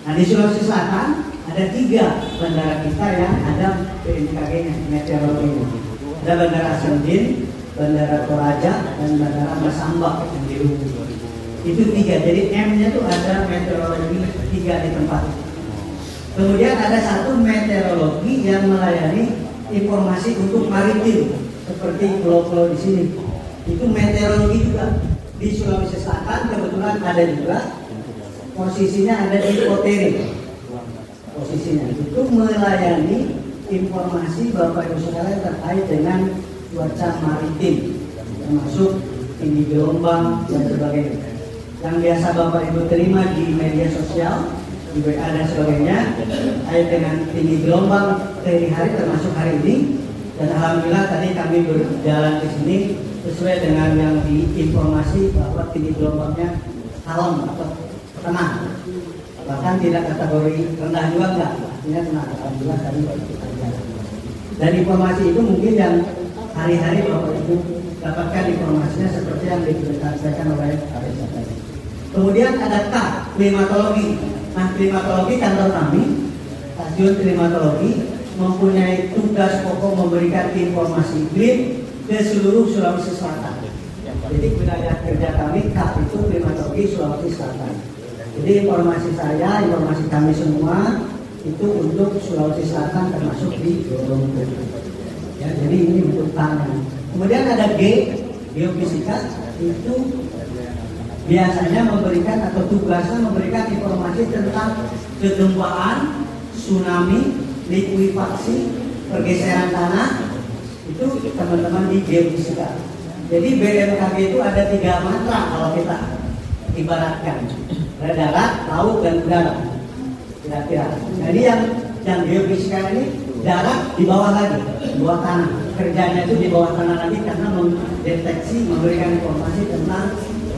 Nah di Sulawesi Selatan ada 3 bandara kita yang ada BMKG-nya, meteorologi. Ada Bandara Sendin, Bandara Toraja, dan Bandara Masamba yang di Luwu. Itu 3, jadi M-nya tuh ada meteorologi 3 di tempat. Kemudian ada 1 meteorologi yang melayani informasi untuk maritim seperti pulau-pulau di sini. Itu meteorologi juga. Di Sulawesi Selatan kebetulan ada juga. Posisinya ada di Otere. Posisinya itu melayani informasi Bapak Ibu Saudara terkait dengan cuaca maritim, termasuk tinggi gelombang dan sebagainya. Yang biasa Bapak Ibu terima di media sosial, di WA dan sebagainya, terkait dengan tinggi gelombang hari-hari termasuk hari ini. Dan alhamdulillah tadi kami berjalan di sini sesuai dengan yang diinformasi bahwa tinggi gelombangnya kalem atau tenang, bahkan tidak kategori rendah juga enggak, artinya tenang. Alhamdulillah tadi berjalan. Dan informasi itu mungkin yang hari-hari Bapak Ibu dapatkan informasinya seperti yang disampaikan oleh Pak Reza tadi. Kemudian ada K, klimatologi. Nah, klimatologi kantor kami, stasiun klimatologi, mempunyai tugas pokok memberikan informasi iklim ke seluruh Sulawesi Selatan. Jadi wilayah kerja kami K itu klimatologi Sulawesi Selatan. Jadi informasi saya, informasi kami semua itu untuk Sulawesi Selatan termasuk di Gorontalo. Ya, jadi ini untuk tangan. Kemudian ada G, geofisika, itu biasanya memberikan atau tugasnya memberikan informasi tentang kegempaan, tsunami, likuifaksi, pergeseran tanah, itu teman-teman di geofisika. Jadi BMKG itu ada 3 matra kalau kita ibaratkan, ada darat, laut, dan udara. Kira-kira. Jadi yang geofisika ini darat di bawah lagi, di bawah tanah. Kerjanya itu di bawah tanah lagi karena mendeteksi, memberikan informasi tentang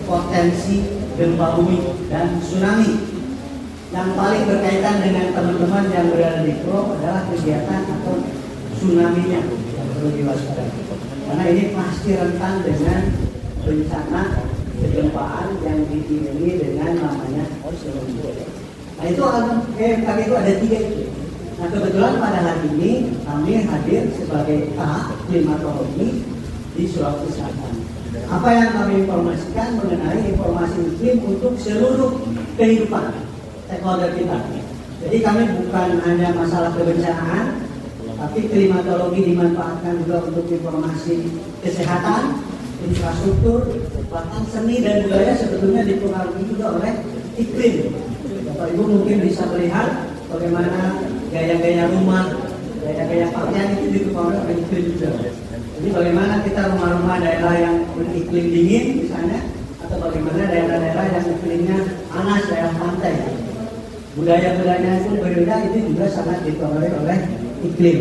potensi gempa bumi dan tsunami. Yang paling berkaitan dengan teman-teman yang berada di Pro adalah kegiatan atau tsunami-nya yang perlu diwaspadai. Karena ini pasti rentan dengan bencana kegempaan yang diiringi dengan namanya tsunami. Nah itu BMKG itu ada 3 itu. Nah kebetulan pada hari ini kami hadir sebagai K, klimatologi di Sulawesi Selatan. Apa yang kami informasikan mengenai informasi iklim untuk seluruh kehidupan stakeholder kita. Jadi kami bukan hanya masalah kebencanaan, tapi klimatologi dimanfaatkan juga untuk informasi kesehatan, infrastruktur, bahkan seni dan budaya sebetulnya dipengaruhi juga oleh iklim. Bapak Ibu mungkin bisa melihat bagaimana gaya-gaya rumah, gaya-gaya pakaian itu dipengaruhi oleh iklim juga. Jadi bagaimana kita rumah-rumah daerah yang beriklim dingin misalnya, atau bagaimana daerah-daerah yang iklimnya panas, daerah pantai. Budaya-budaya itu berbeda, itu juga sangat dipengaruhi oleh iklim.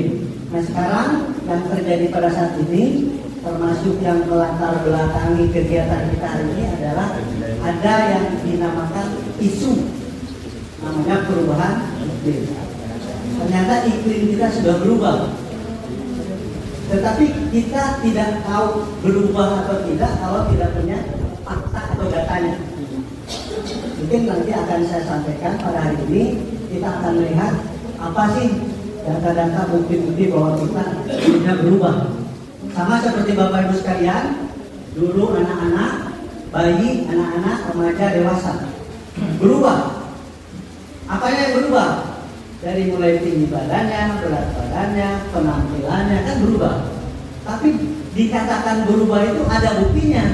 Nah sekarang yang terjadi pada saat ini, termasuk yang melatar belakangi kegiatan kita hari ini adalah ada yang dinamakan isu, namanya perubahan iklim. Ternyata iklim kita sudah berubah, tetapi kita tidak tahu berubah atau tidak kalau tidak punya fakta atau datanya. Mungkin nanti akan saya sampaikan pada hari ini. Kita akan melihat apa sih data-data bukti-bukti bahwa kita sudah berubah. Sama seperti Bapak Ibu sekalian, dulu anak-anak, bayi, anak-anak, remaja, dewasa berubah. Apanya yang berubah? Dari mulai tinggi badannya, berat badannya, penampilannya kan berubah. Tapi dikatakan berubah itu ada buktinya.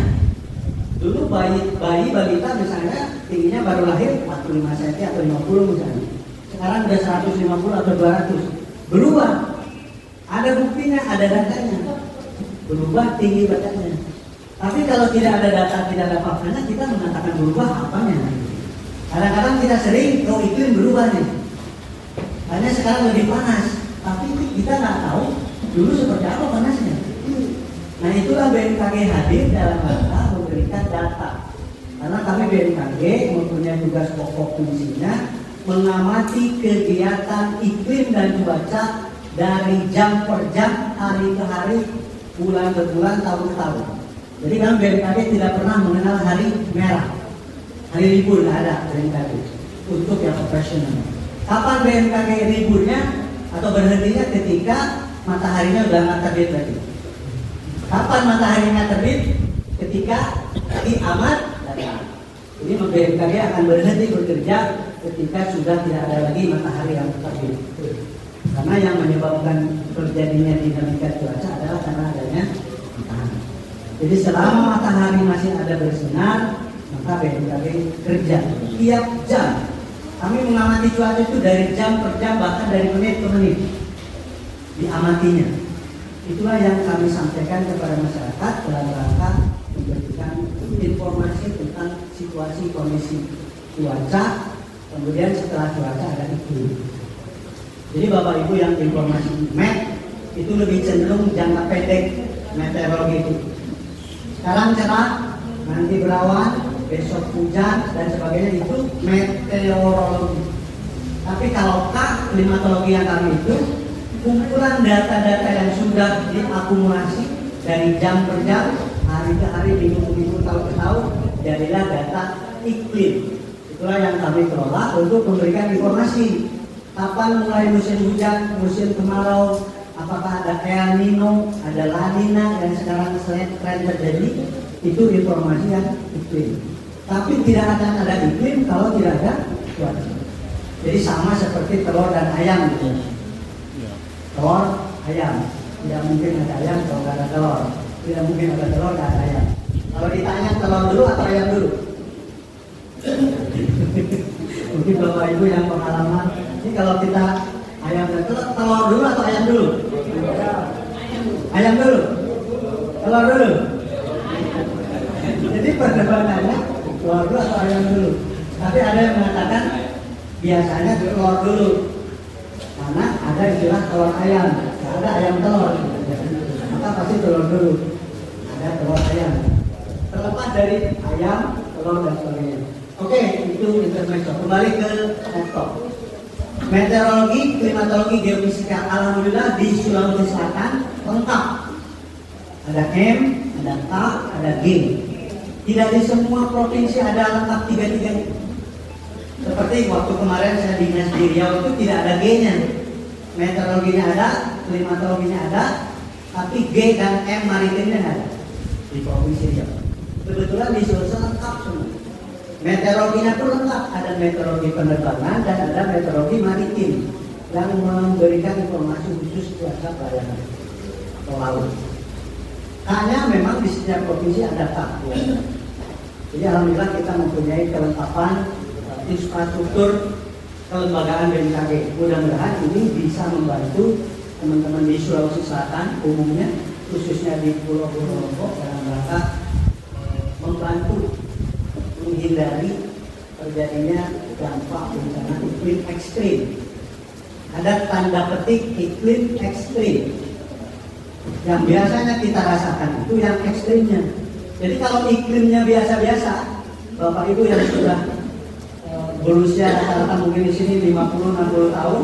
Dulu bayi balita misalnya tingginya baru lahir 45 cm atau 50 misalnya. Sekarang udah 150 atau 200. Berubah. Ada buktinya, ada datanya. Berubah tinggi badannya. Tapi kalau tidak ada data, tidak ada faktanya, kita mengatakan berubah apanya? Kadang-kadang kita sering iklim berubah nih. Hanya sekarang lebih panas, tapi kita nggak tahu dulu seperti apa panasnya. Nah itulah BMKG hadir dalam rangka memberikan data. Karena kami BMKG mempunyai tugas pokok fungsinya mengamati kegiatan iklim dan cuaca dari jam per jam, hari ke hari, bulan ke bulan, tahun ke tahun. Jadi kami BMKG tidak pernah mengenal hari merah, hari libur nggak ada BMKG. Untuk yang operational. Kapan BMKG liburnya atau berhentinya? Ketika mataharinya udah nggak terbit lagi. Kapan mataharinya terbit? Ketika kiamat datang. Jadi BMKG akan berhenti bekerja ketika sudah tidak ada lagi matahari yang terbit. Karena yang menyebabkan terjadinya dinamika cuaca adalah karena adanya matahari. Jadi selama matahari masih ada bersinar, maka BMKG kerja tiap jam. Kami mengamati cuaca itu dari jam per jam, bahkan dari menit ke menit. Diamatinya. Itulah yang kami sampaikan kepada masyarakat dalam rangka memberikan informasi tentang situasi kondisi cuaca. Kemudian setelah cuaca ada iklim. Jadi Bapak Ibu yang informasi met itu lebih cenderung jangka pendek meteorologi itu. Sekarang cerah, nanti berawan, besok hujan dan sebagainya, itu meteorologi. Tapi kalau K, klimatologi yang kami itu kumpulan data-data yang sudah diakumulasi dari jam per jam, hari ke hari, minggu ke minggu, tahun ke tahun, jadilah data iklim. Itulah yang kami kelola untuk memberikan informasi. Kapan mulai musim hujan, musim kemarau, apakah ada El Nino, ada La Nina, dan sekarang tren terjadi, itu informasi yang iklim. Tapi tidak akan ada iklim kalau tidak ada cuaca. Jadi sama seperti telur dan ayam gitu. Telur, ayam. Tidak mungkin ada ayam kalau tidak ada telur. Tidak mungkin ada telur, tidak ada ayam. Kalau ditanya telur dulu atau ayam dulu? Mungkin Bapak Ibu yang pengalaman. Ini kalau kita ayam dan telur dulu atau ayam dulu? Ayam dulu. Telur dulu. Jadi perdebatannya telur dulu atau ayam dulu. Tapi ada yang mengatakan biasanya telur dulu. Karena ada istilah telur ayam, ada ayam telur. Maka pasti telur dulu. Ada telur ayam. Terlepas dari ayam, telur dan sebagainya. Oke, itu intermezzo. Kembali ke laptop. Meteorologi, klimatologi, geofisika, alhamdulillah di Sulawesi Selatan lengkap. Ada M, ada K, ada G. Tidak di semua provinsi ada lengkap tiga-tiganya. Seperti waktu kemarin saya dinas di Riau itu tidak ada G-nya. Meteorologinya ada, klimatologinya ada, tapi G dan M maritimnya ada di provinsi Riau. Kebetulan di Sulawesi lengkap semua. Meteorologinya pun lengkap, ada meteorologi penerbangan dan ada meteorologi maritim yang memberikan informasi khusus cuaca pelayanan atau laut. Hanya memang di setiap provinsi ada K. Jadi alhamdulillah kita mempunyai kelengkapan infrastruktur kelembagaan BMKG. Mudah-mudahan ini bisa membantu teman-teman di Sulawesi Selatan umumnya, khususnya di Pulau-Pulau Lombok, dalam rangka membantu menghindari terjadinya dampak bencana iklim ekstrim. Ada tanda petik iklim ekstrim. Yang biasanya kita rasakan itu yang ekstrimnya. Jadi kalau iklimnya biasa-biasa, Bapak Ibu yang sudah berusia rata-rata mungkin di sini 50-60 tahun,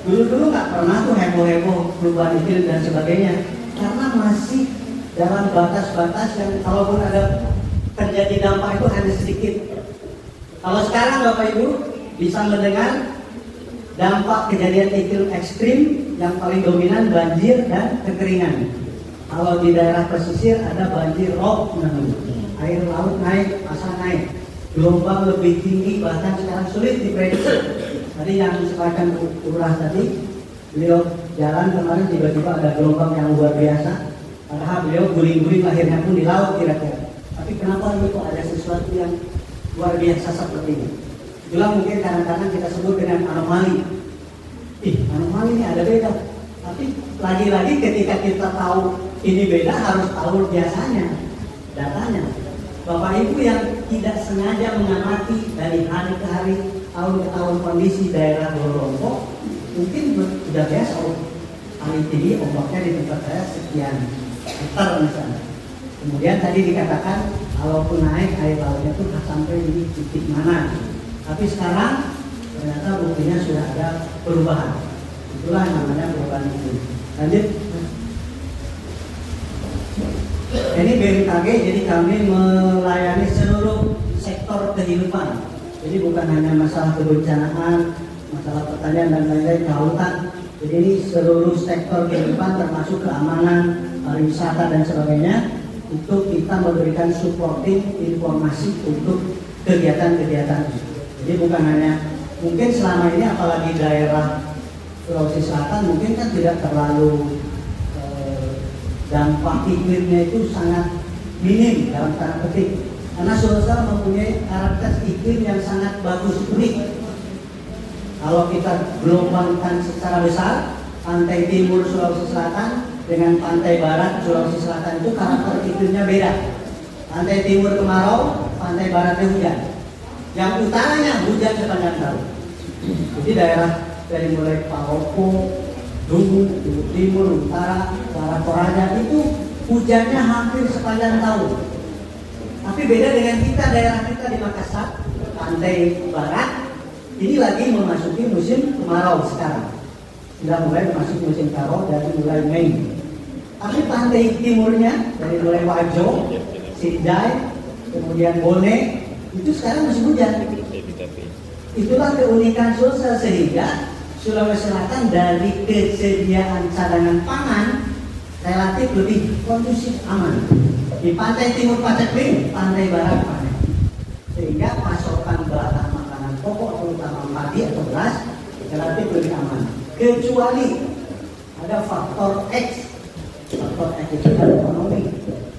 dulu nggak pernah tuh heboh-heboh perubahan iklim dan sebagainya, karena masih dalam batas-batas yang kalaupun ada terjadi dampak itu hanya sedikit. Kalau sekarang Bapak Ibu bisa mendengar dampak kejadian iklim ekstrim yang paling dominan banjir dan kekeringan. Kalau di daerah pesisir ada banjir rob, air laut naik, pasang naik, gelombang lebih tinggi, bahkan sekarang sulit diprediksi. Tadi yang disampaikan Urah tadi, beliau jalan kemarin tiba-tiba ada gelombang yang luar biasa, padahal beliau guling-guling lahirnya pun di laut kira-kira. Tapi kenapa ini kok ada sesuatu yang luar biasa seperti ini? Itulah mungkin kadang-kadang kita sebut dengan anomali. Anomali ini ada beda. Tapi lagi-lagi ketika kita tahu ini beda, harus tahu biasanya, datanya. Bapak Ibu yang tidak sengaja mengamati dari hari ke hari, tahun ke tahun kondisi daerah Lombok, mungkin sudah biasa. Kali tinggi ombaknya di tempat saya sekian meter misalnya. Kemudian tadi dikatakan kalaupun naik air lautnya itu sampai di titik mana. Tapi sekarang ternyata buktinya sudah ada perubahan. Itulah namanya perubahan itu. Lanjut. Ini BMKG, jadi kami melayani seluruh sektor kehidupan. Jadi bukan hanya masalah kebencanaan, masalah pertanian dan lain-lain, kelautan. Jadi ini seluruh sektor kehidupan termasuk keamanan, pariwisata dan sebagainya, untuk kita memberikan supporting informasi untuk kegiatan-kegiatan. Jadi bukan hanya, mungkin selama ini apalagi daerah Sulawesi Selatan mungkin kan tidak terlalu dampak iklimnya itu sangat minim dalam tanda petik, karena Sulawesi mempunyai karakter iklim yang sangat bagus, unik. Kalau kita gelombangkan secara besar, pantai timur Sulawesi Selatan dengan pantai barat Sulawesi Selatan itu karakter iklimnya beda. Pantai timur kemarau, pantai baratnya hujan. Yang utaranya hujan sepanjang tahun. Jadi daerah dari mulai Paropo, Dungu, timur, utara, barat Toraja itu hujannya hampir sepanjang tahun. Tapi beda dengan kita, daerah kita di Makassar, pantai barat, ini lagi memasuki musim kemarau sekarang. Sudah mulai memasuki musim kemarau dari mulai Mei. Tapi pantai timurnya dari mulai Wajo, Sinjai, kemudian Bone, itu sekarang masih hujan. Itulah keunikan Sulsel, sehingga Sulawesi Selatan dari kesediaan cadangan pangan relatif lebih kondusif, aman. Di pantai timur Paceklik, pantai barat panen. Sehingga pasokan bahan makanan pokok terutama padi atau beras relatif lebih aman. Kecuali ada faktor X. Faktor X itu adalah ekonomi.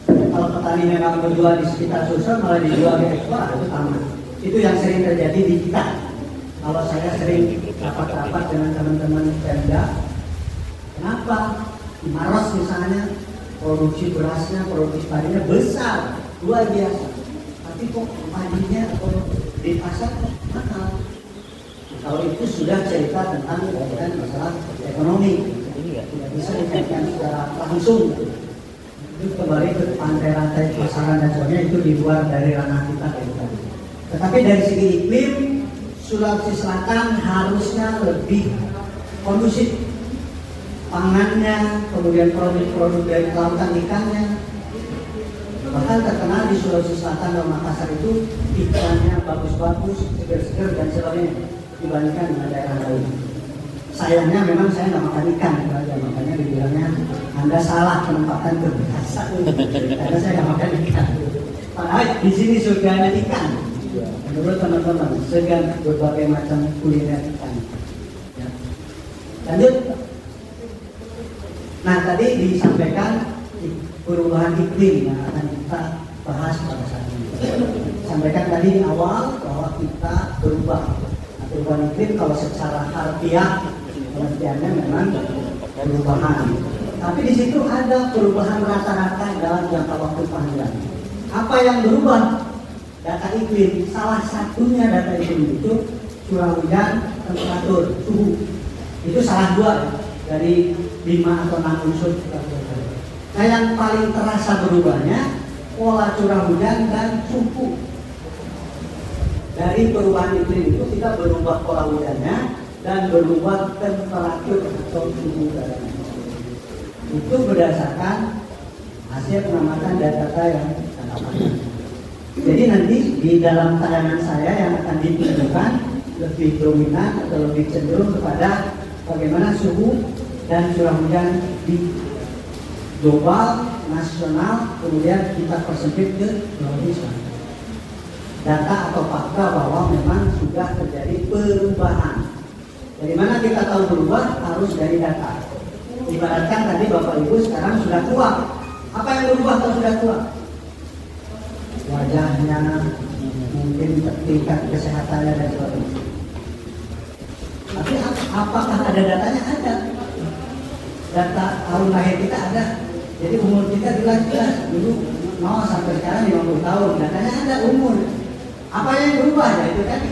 Kalau petani memang berjual di sekitar Sulsel malah dijual di ekspor, itu aman. Itu yang sering terjadi di kita. Kalau saya sering rapat-rapat dengan teman-teman Pemda, kenapa di Maros misalnya produksi berasnya, produksi padinya besar, luar biasa, tapi kok padinya atau di pasar mahal? Kalau itu sudah cerita tentang masalah ekonomi, tidak bisa dikaitkan secara langsung. Itu kembali ke rantai pasaran dan sebagainya, itu di luar dari ranah kita. Tetapi dari segi iklim, Sulawesi Selatan harusnya lebih kondusif. Pangannya, kemudian produk-produk dari kelautan ikannya. Bahkan terkenal di Sulawesi Selatan dan Makassar itu ikannya bagus-bagus, seger-seger dan sebagainya dibandingkan dengan daerah lain. Sayangnya memang saya nggak makan ikan, makanya dibilangnya Anda salah penempatan kebiasaan. Karena saya nggak makan ikan. Padahal di sini surganya ikan. Menurut teman-teman, segan berbagai macam kuliner ikan. Ya. Lanjut. Nah, tadi disampaikan perubahan iklim yang akan kita bahas pada saat ini. Sampaikan tadi di awal bahwa kita berubah. Nah, perubahan iklim kalau secara harfiah pengertiannya memang perubahan. Tapi di situ ada perubahan rata-rata dalam jangka waktu panjang. Apa yang berubah? Data iklim. Salah satunya data iklim itu curah hujan, temperatur, suhu. Itu salah dua dari 5 atau 6 unsur. Nah, yang paling terasa berubahnya pola curah hujan dan suhu. Dari perubahan iklim itu kita berubah pola hujannya dan berubah temperatur atau suhu udara. Itu berdasarkan hasil pengamatan data yang saya dapatkan. Jadi nanti di dalam tayangan saya yang akan ditunjukkan lebih dominan atau lebih cenderung kepada bagaimana suhu dan curah hujan di global, nasional, kemudian kita persempit ke Indonesia. Data atau fakta bahwa memang sudah terjadi perubahan. Dari mana kita tahu berubah? Harus dari data. Ibaratkan tadi Bapak Ibu sekarang sudah tua. Apa yang berubah kalau sudah tua? Wajahnya, mungkin tingkat kesehatannya dan sebagainya. Tapi apakah ada datanya? Ada. Data tahun lahir kita ada. Jadi umur kita jelas-jelas. Dulu 0 sampai sekarang 50 tahun. Datanya ada umur. Apa yang berubah? Ya itu tadi.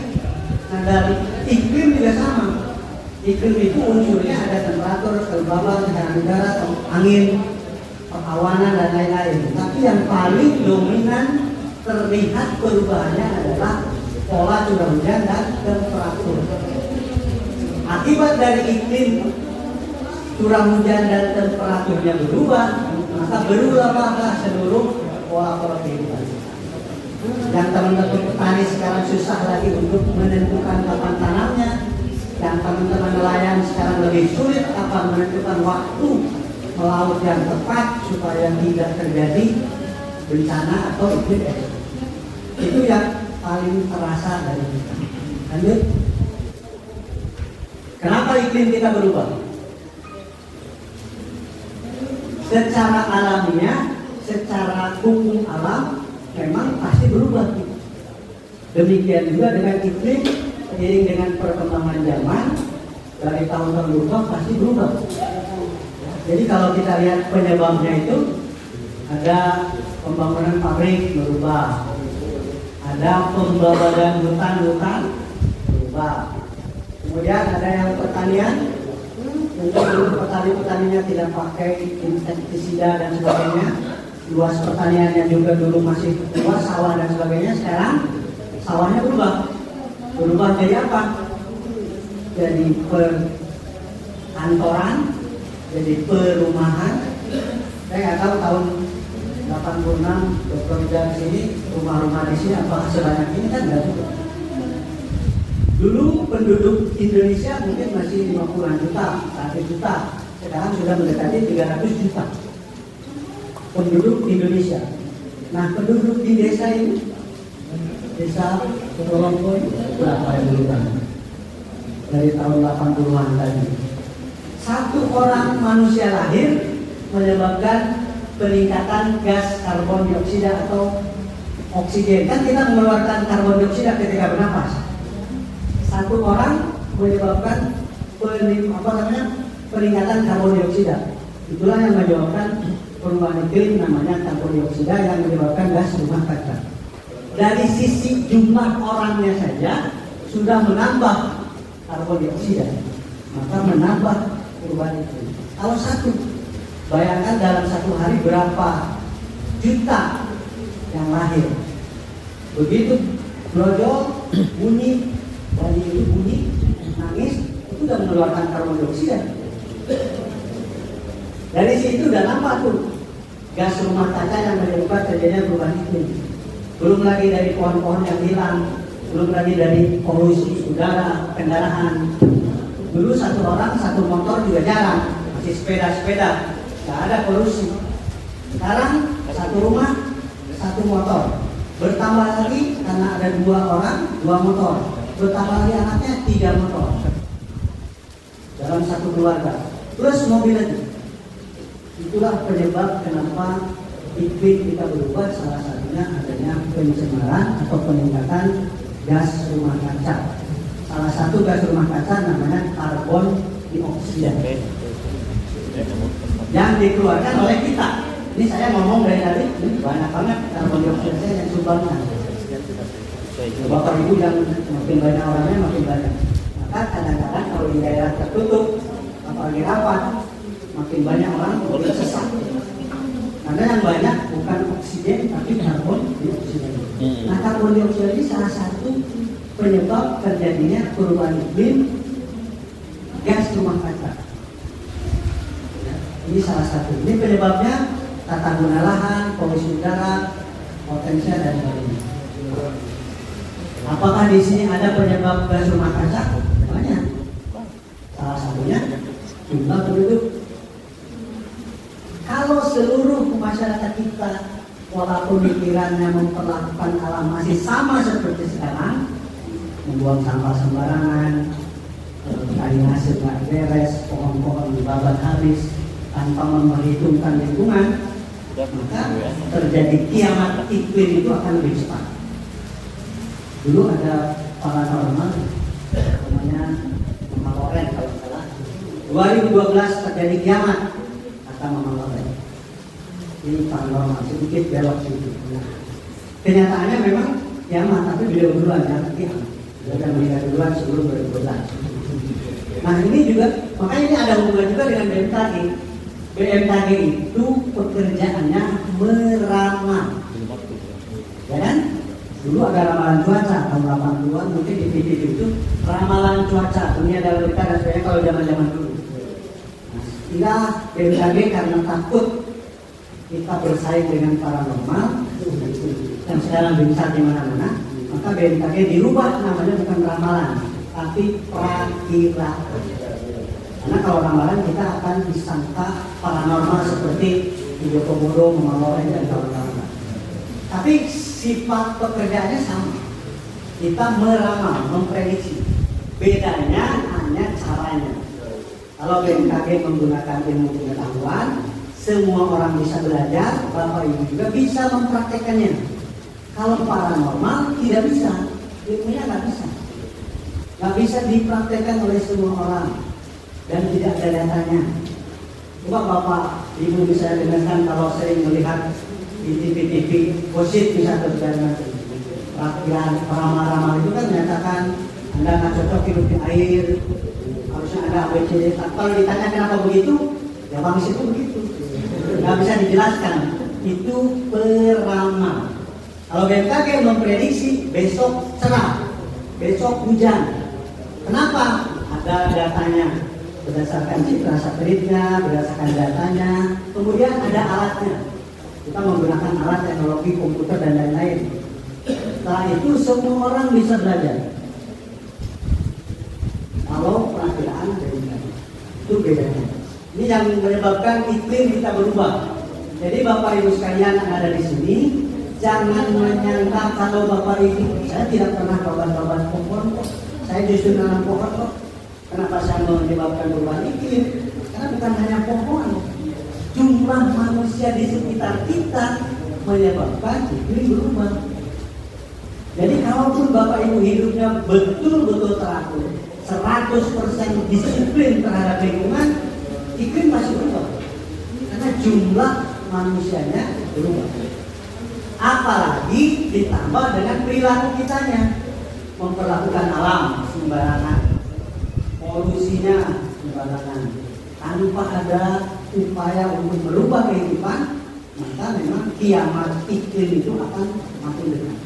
Nah, dari iklim juga sama. Iklim itu unsurnya ada temperatur, kelembaban, tekanan udara, angin, perhawanan dan lain-lain. Tapi yang paling dominan terlihat perubahannya adalah pola curah hujan dan temperatur. Akibat dari iklim, curah hujan dan temperaturnya berubah, maka berubahlah seluruh pola kehidupan. Yang teman-teman petani sekarang susah lagi untuk menentukan kapan tanamnya. Yang teman-teman nelayan sekarang lebih sulit kapan menentukan waktu melaut yang tepat supaya tidak terjadi bencana atau iklim ekstrim. Itu yang paling terasa dari kita. Lanjut. Kenapa iklim kita berubah? Secara alamiah, secara hukum alam memang pasti berubah. Demikian juga dengan iklim, seiring dengan perkembangan zaman dari tahun-tahun berubah pasti berubah. Jadi kalau kita lihat penyebabnya itu ada pembangunan pabrik berubah, ada pembabadan hutan-hutan berubah, kemudian ada yang pertanian, untuk petani-petaninya tidak pakai insektisida dan sebagainya, luas pertaniannya juga dulu masih luas sawah dan sebagainya, sekarang sawahnya berubah jadi apa? Jadi perkantoran, jadi perumahan. Saya nggak tahu tahun 86 bekerja di sini, rumah-rumah di sini apa sebanyak ini kan nggak juga. Dulu penduduk Indonesia mungkin masih 50-an juta, 1 juta. Sekarang sudah mendekati 300 juta penduduk Indonesia. Nah, penduduk di desa ini, desa Tolongkoi berapa yang dulu kan? Dari tahun 80-an tadi. Satu orang manusia lahir menyebabkan peningkatan gas karbon dioksida atau oksigen. Kan kita mengeluarkan karbon dioksida ketika bernapas. Satu orang menyebabkan peningkatan karbon dioksida. Itulah yang menyebabkan perubahan iklim, namanya karbon dioksida, yang menyebabkan gas rumah kaca. Dari sisi jumlah orangnya saja sudah menambah karbon dioksida, maka menambah perubahan iklim. Kalau satu, bayangkan dalam satu hari berapa juta yang lahir. Begitu brojol, bunyi, bayi itu bunyi, nangis, itu sudah mengeluarkan karbon dioksida. Dari situ udah nampak tuh gas rumah kaca yang menyebabkan terjadinya perubahan iklim. Belum lagi dari pohon-pohon yang hilang, belum lagi dari polusi udara, kendaraan. Dulu satu orang satu motor juga jarang, masih sepeda-sepeda, nggak ada polusi. Sekarang satu rumah satu motor, bertambah lagi karena ada 2 orang 2 motor, bertambah lagi anaknya 3 motor dalam satu keluarga, plus mobil lagi. Itulah penyebab kenapa iklim kita berubah, salah satunya adanya pencemaran atau peningkatan gas rumah kaca. Salah satu gas rumah kaca namanya karbon dioksida yang dikeluarkan oleh kita. Ini saya ngomong dari tadi, ini banyak banget karbon dioksida yang sumbangnya. Bapak Ibu yang makin banyak orangnya makin banyak. Maka kadang-kadang kalau di daerah tertutup, apalagi rapat, makin banyak orang boleh sesak. Karena yang banyak bukan oksigen tapi karbon dioksida. Nah, karbon dioksida ini salah satu penyebab terjadinya perubahan iklim gas rumah kaca. Ini salah satu. Ini penyebabnya tata guna lahan, polusi udara, potensial dan sebagainya. Apakah di sini ada penyebab gas rumah kaca? Banyak. Salah satunya jumlah penduduk. Kalau seluruh masyarakat kita walaupun pikirannya memperlakukan alam masih sama seperti sekarang, membuang sampah sembarangan, drainase nggak beres, pohon-pohon dibabat habis tanpa memperhitungkan lingkungan, maka terjadi kiamat iklim itu akan lebih cepat. Dulu ada paranormal namanya Mama Loren kalau salah, 2012 terjadi kiamat kata Mama Loren. Ini paranormal, sedikit belok situ. Nah, kenyataannya memang kiamat, tapi beliau duluan yang kiamat. Beliau akan meninggal duluan sebelum 2012. Nah, ini juga, makanya ini ada hubungan juga dengan BMKG. BMKG itu pekerjaannya meramal. Ya kan? Dulu ada ramalan cuaca tahun 80-an, mungkin di TV itu ramalan cuaca, dunia dalam berita dan sebagainya kalau zaman-zaman dulu. Nah, BMKG karena takut kita bersaing dengan paranormal, yang sekarang gencar di mana-mana, maka BMKG dirubah namanya bukan ramalan, tapi perakiraan. Karena kalau ramalan kita akan disangka paranormal seperti Video Komodo, Memaloren dan kawan-kawan. Tapi sifat pekerjaannya sama. Kita meramal, memprediksi. Bedanya hanya caranya. Kalau BMKG menggunakan ilmu pengetahuan, semua orang bisa belajar, Bapak Ibu juga bisa mempraktekannya. Kalau paranormal tidak bisa, ilmunya nggak bisa. Nggak bisa dipraktekkan oleh semua orang dan tidak ada datanya. Coba Bapak Ibu bisa dengarkan kalau sering melihat di TV-TV gosip bisa terjadi perakiran ramal-ramal itu kan menyatakan Anda nggak cocok hidup di air, harusnya ada ABCD. Kalau ditanya kenapa begitu, ya bangsa itu begitu. Nggak bisa dijelaskan. Itu peramal. Kalau BMKG memprediksi besok cerah, besok hujan. Kenapa? Ada datanya. Berdasarkan citra satelitnya, berdasarkan datanya, kemudian ada alatnya. Kita menggunakan alat teknologi komputer dan lain-lain. Setelah itu semua orang bisa belajar. Kalau perakiraan ada itu bedanya. Ini yang menyebabkan iklim kita berubah. Jadi Bapak Ibu sekalian yang ada di sini, jangan menyangka kalau Bapak Ibu, saya tidak pernah kawan-kawan pohon kok. Saya justru nanam pohon kok. Kenapa saya menyebabkan perubahan iklim? Karena bukan hanya pohon, jumlah manusia di sekitar kita menyebabkan iklim berubah. Jadi kalaupun Bapak Ibu hidupnya betul-betul teratur, 100% disiplin terhadap lingkungan, iklim masih berubah. Karena jumlah manusianya berubah. Apalagi ditambah dengan perilaku kitanya, memperlakukan alam sembarangan, polusinya sembarangan, tanpa ada upaya untuk merubah kehidupan, maka memang kiamat iklim itu akan makin dekat.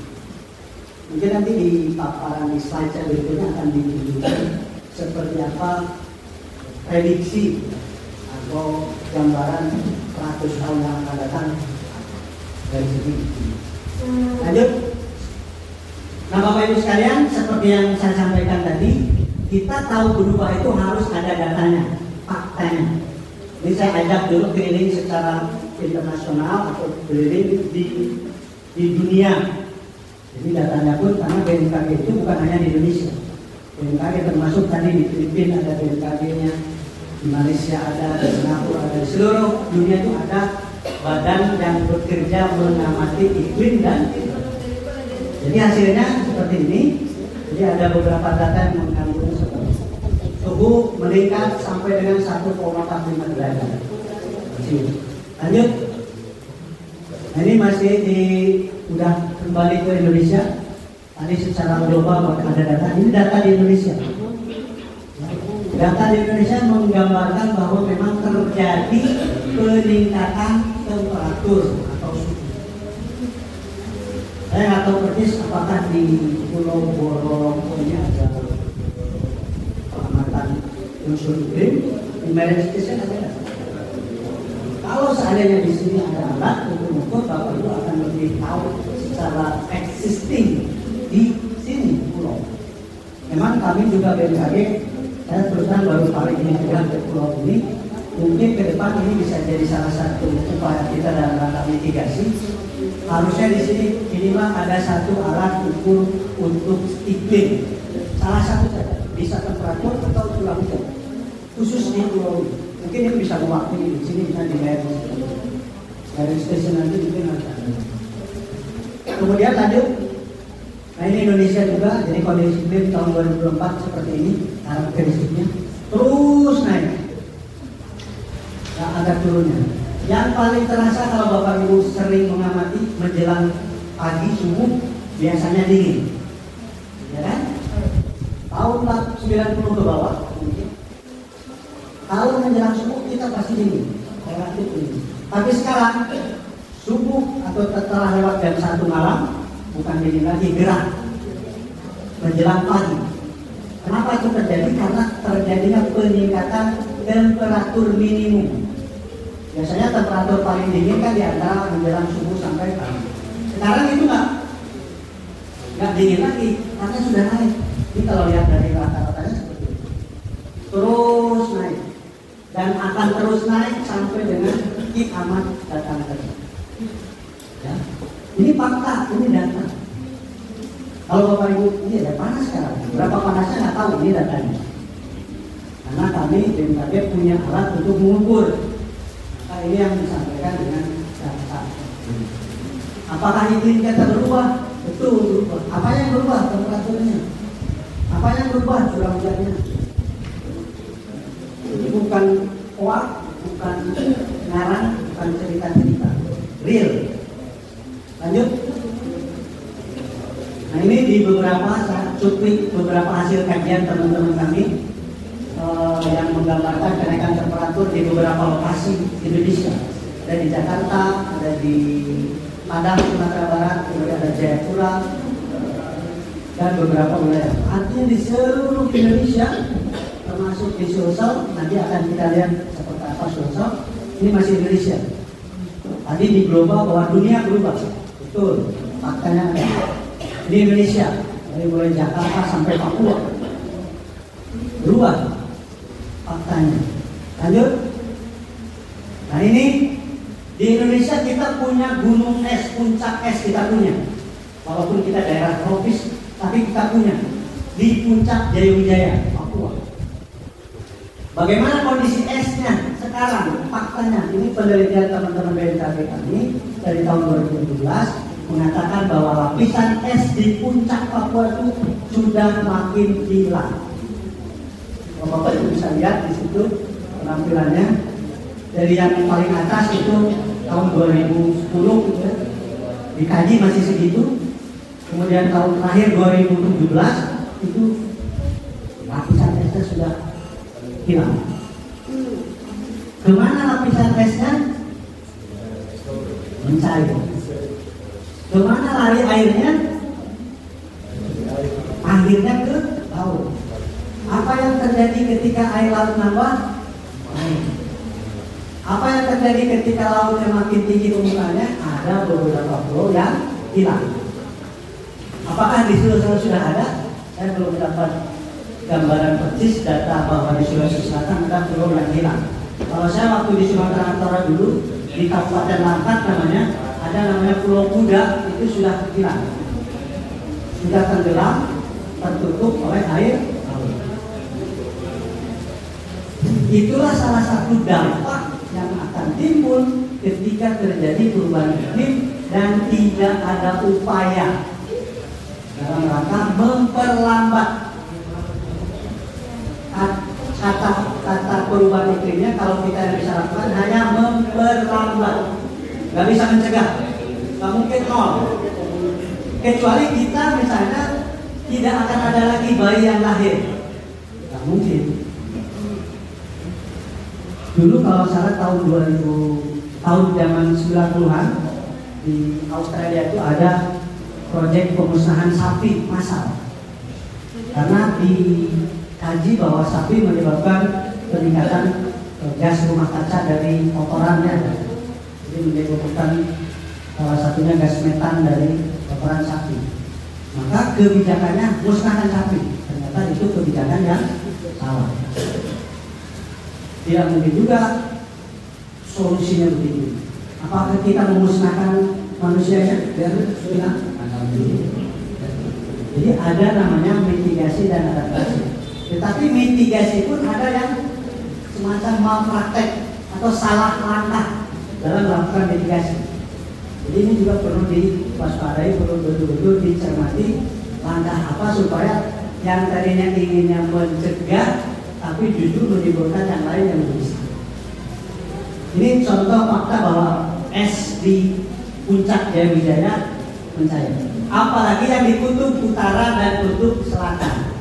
Mungkin nanti di paparan di slide berikutnya akan ditunjukkan seperti apa prediksi atau gambaran 100 tahun yang akan datang dari sini. Lanjut. Nah Bapak Ibu sekalian, seperti yang saya sampaikan tadi, kita tahu berubah itu harus ada datanya, faktanya. Ini saya ajak dulu keliling secara internasional atau keliling di dunia. Jadi datanya pun karena BMKG itu bukan hanya di Indonesia. BMKG termasuk tadi di Filipina ada BMKG-nya, di Malaysia ada, di Singapura ada, di seluruh dunia itu ada badan yang bekerja mengamati iklim dan jadi hasilnya seperti ini. Jadi ada beberapa data yang mengandung suhu meningkat sampai dengan 1,45 derajat. Lanjut. Nah, ini masih udah kembali ke Indonesia. Tadi secara global ada data. Ini data di Indonesia. Data di Indonesia menggambarkan bahwa memang terjadi peningkatan temperatur atau suhu. Saya nggak tahu persis apakah di Pulau Borolongko ini ada pengamatan unsur iklim. Di Marine Station ada. Kalau seandainya di sini ada alat untuk mengukur, Bapak Ibu akan lebih tahu secara existing di sini pulau. Memang kami juga BMKG, saya terus terang baru kali ini juga ke pulau ini. Mungkin ke depan ini bisa jadi salah satu upaya kita dalam rangka mitigasi. Harusnya di sini minimal ada satu alat ukur untuk iklim. Salah satu saja, bisa temperatur atau curah hujan. Khusus di pulau ini. Mungkin itu bisa mewakili di sini, bisa di Marine Station nanti mungkin ada. Kemudian lanjut. Nah ini Indonesia juga, jadi kondisi iklim tahun 2024 seperti ini karakteristiknya terus naik. Gak ada turunnya. Yang paling terasa kalau Bapak Ibu sering mengamati menjelang pagi subuh biasanya dingin, ya kan? Tahun 90 ke bawah mungkin. Kalau menjelang subuh kita pasti dingin, relatif dingin. Tapi sekarang subuh atau setelah lewat jam 1 malam bukan dingin lagi, gerah menjelang pagi. Kenapa itu terjadi? Karena terjadinya peningkatan temperatur minimum. Biasanya temperatur paling dingin kan di antara menjelang subuh sampai pagi. Sekarang itu nggak dingin lagi karena sudah naik. Ini kalau lihat dari rata-ratanya seperti itu, terus naik dan akan terus naik sampai dengan kiamat datang lagi. Ya. Ini fakta, ini data. Kalau Bapak Ibu, ini ada panas sekarang. Berapa panasnya nggak tahu, ini datanya. Karena kami BMKG punya alat untuk mengukur. Nah, ini yang disampaikan dengan data. Apakah iklim kita berubah? Betul berubah. Apa yang berubah? Temperaturnya. Apa yang berubah? Curah hujannya. Ini bukan hoax, bukan ngarang, bukan cerita-cerita. Real. Lanjut. Nah ini di beberapa, saya cuplik beberapa hasil kajian teman-teman kami yang menggambarkan kenaikan temperatur di beberapa lokasi Indonesia. Ada di Jakarta, ada di Padang, Sumatera Barat, kemudian ada Jayapura, dan beberapa wilayah. Artinya di seluruh Indonesia, termasuk di Sulsel, nanti akan kita lihat seperti apa Sulsel. Ini masih Indonesia. Tadi di global bahwa dunia berubah, betul. Faktanya ada. Di Indonesia, dari mulai Jakarta sampai Papua, berubah faktanya. Lanjut. Nah ini di Indonesia kita punya gunung es, puncak es kita punya. Walaupun kita daerah tropis, tapi kita punya di puncak Jayawijaya, Papua. Bagaimana kondisi esnya sekarang? Faktanya, ini penelitian teman-teman BMKG kami dari tahun 2017 mengatakan bahwa lapisan es di puncak Papua itu sudah makin hilang. Bapak Ibu bisa lihat di situ penampilannya. Dari yang paling atas itu tahun 2010 gitu ya, dikaji masih segitu. Kemudian tahun terakhir 2017 itu lapisan esnya sudah hilang. Kemana lapisan esnya? Mencair. Kemana lari airnya? Akhirnya ke laut. Apa yang terjadi ketika air laut nambah? Naik. Apa yang terjadi ketika lautnya makin tinggi permukaannya? Ada beberapa pulau yang hilang. Apakah di Sulawesi sudah ada? Saya belum dapat gambaran persis data bahwa di Sulawesi Selatan ada pulau yang hilang. Kalau saya waktu di Sumatera Utara dulu, di Kabupaten Langkat namanya, ada namanya Pulau Kuda, itu sudah hilang, sudah tenggelam, tertutup oleh air laut. Itulah salah satu dampak yang akan timbul ketika terjadi perubahan iklim dan tidak ada upaya dalam rangka memperlambat. Kata perubahan iklimnya kalau kita bisa lakukan hanya memperlambat. Gak bisa mencegah, gak mungkin nol. Kecuali kita misalnya tidak akan ada lagi bayi yang lahir, gak mungkin. Dulu kalau salah tahun 2000, tahun zaman 90-an di Australia itu ada proyek pemusnahan sapi massal. Karena dikaji bahwa sapi menyebabkan peningkatan gas rumah kaca dari kotorannya. Jadi menyebabkan salah satunya gas metan dari kotoran sapi. Maka kebijakannya musnahkan sapi. Ternyata itu kebijakan yang salah. Tidak mungkin juga solusinya begitu. Apakah kita memusnahkan manusianya? Biar jadi ada namanya mitigasi dan adaptasi. Tetapi mitigasi pun ada yang semacam malpraktek atau salah langkah dalam melakukan mitigasi. Jadi ini juga perlu diwaspadai, perlu betul-betul dicermati langkah apa supaya yang tadinya inginnya mencegah tapi justru menimbulkan yang lain yang lebih besar. Ini contoh fakta bahwa es di puncak Jayawijaya mencair. Apalagi yang di kutub utara dan kutub selatan.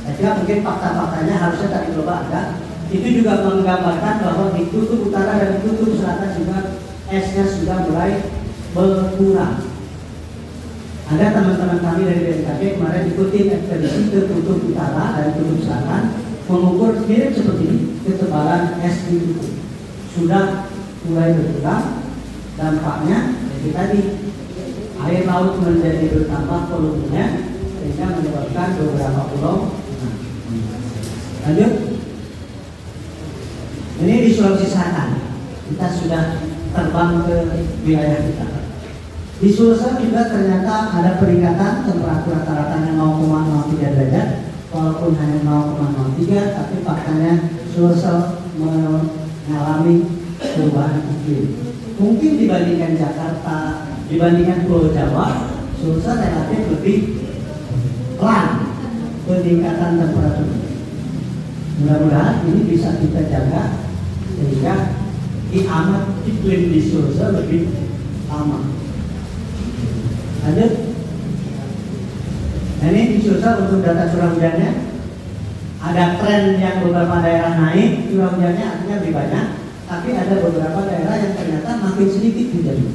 Saya kira mungkin fakta-faktanya harusnya tadi coba ada. Itu juga menggambarkan bahwa di kutub utara dan kutub selatan juga esnya sudah mulai berkurang. Ada teman-teman kami dari BMKG kemarin ikuti ekspedisi ke kutub utara dan kutub selatan, mengukur mirip seperti ini ketebalan es di kutub. Sudah mulai berkurang, dampaknya jadi tadi air laut menjadi bertambah volumenya sehingga menyebabkan beberapa pulau. Lanjut. Ini di Sulawesi Selatan. Kita sudah terbang ke wilayah kita. Di Sulsel juga ternyata ada peningkatan temperatur rata-ratanya 0,03 derajat, walaupun hanya 0,03, tapi faktanya Sulsel mengalami perubahan iklim. Mungkin dibandingkan Jakarta, dibandingkan Pulau Jawa, Sulsel relatif lebih pelan peningkatan temperatur. Mudah-mudahan ini bisa kita jaga sehingga amat iklim di Sulsel lebih lama. Lanjut. Nah, ini di Sulsel untuk data curah hujannya ada tren yang beberapa daerah naik curah hujannya, artinya lebih banyak, tapi ada beberapa daerah yang ternyata makin sedikit hujannya.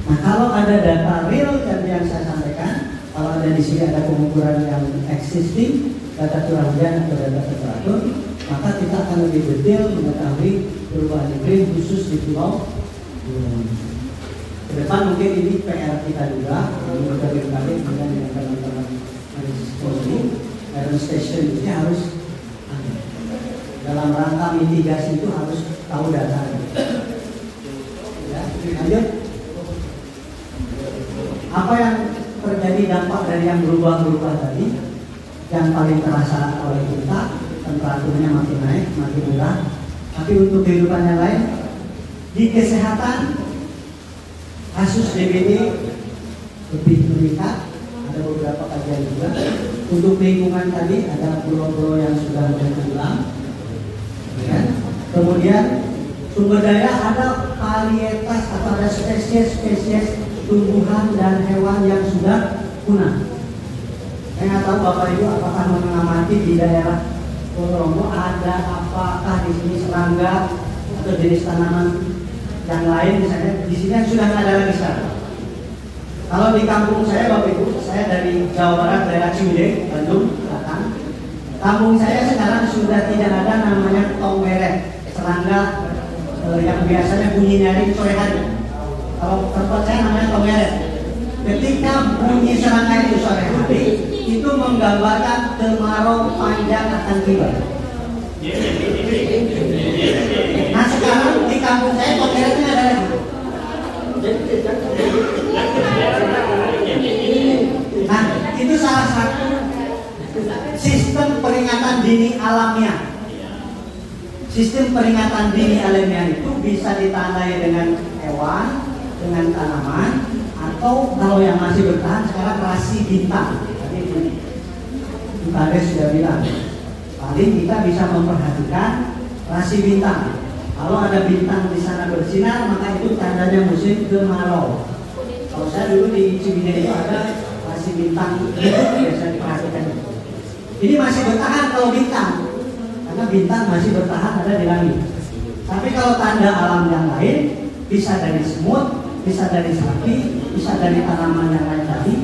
Nah, kalau ada data real yang saya sampaikan, kalau ada di sini ada pengukuran yang existing, data curah hujan atau data temperatur, maka kita akan lebih detail mengetahui perubahan iklim khusus di pulau. Ke depan mungkin ini PR kita juga, berkali-kali kemudian dengan teman-teman Iron Station ini harus dalam rangka mitigasi itu harus tahu data. Ya, lanjut. Apa yang terjadi dampak dari yang berubah-berubah tadi? Yang paling terasa oleh kita, temperaturnya makin naik, makin murah. Tapi untuk kehidupan yang lain, di kesehatan, kasus DBD lebih meningkat. Ada beberapa kajian juga. Untuk lingkungan tadi ada pulau-pulau yang sudah tenggelam. Ya. Kemudian sumber daya ada varietas atau ada spesies-spesies tumbuhan dan hewan yang sudah punah. Saya nggak tahu Bapak Ibu apakah mengamati di daerah Ponorogo ada apakah di sini serangga atau jenis tanaman yang lain, misalnya di sini yang sudah nggak ada lagi sekarang. Kalau di kampung saya Bapak Ibu, saya dari Jawa Barat, daerah Ciwidey, Bandung, Selatan. Kampung saya sekarang sudah tidak ada namanya tong beret, serangga yang biasanya bunyi nyaring sore hari. Kalau tempat saya namanya tong beret. Ketika bunyi serangga itu sore hari, itu menggambarkan kemarau panjang akan tiba. Nah sekarang di kampung saya tong beretnya ada lagi. Nah itu salah satu sistem peringatan dini alamiah. Sistem peringatan dini alamiah itu bisa ditandai dengan hewan, dengan tanaman, atau kalau yang masih bertahan sekarang rasi bintang. Tadi sudah bilang, paling kita bisa memperhatikan rasi bintang. Kalau ada bintang di sana bersinar, maka itu tandanya musim kemarau. Kalau saya dulu di Ciwidey itu ada rasi bintang, itu biasa diperhatikan. Ini masih bertahan kalau bintang, karena bintang masih bertahan ada di langit. Tapi kalau tanda alam yang lain, bisa dari semut, bisa dari sapi, bisa dari tanaman yang lain tadi,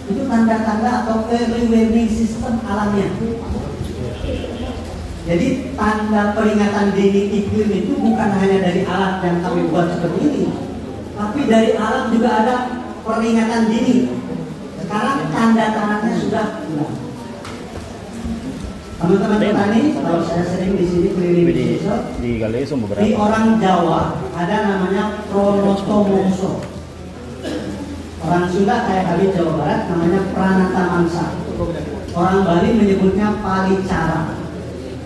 itu tanda-tanda atau early warning system alamnya. Jadi tanda peringatan dini iklim itu bukan hanya dari alat yang kami buat seperti ini, tapi dari alat juga ada peringatan dini. Sekarang tanda-tandanya sudah hilang. Teman-teman petani, kalau saya sering di sini keliling di orang Jawa ada namanya Pronotomongso. Orang Sunda kayak kali Jawa Barat namanya Pranata Mangsa. Orang Bali menyebutnya Palicara.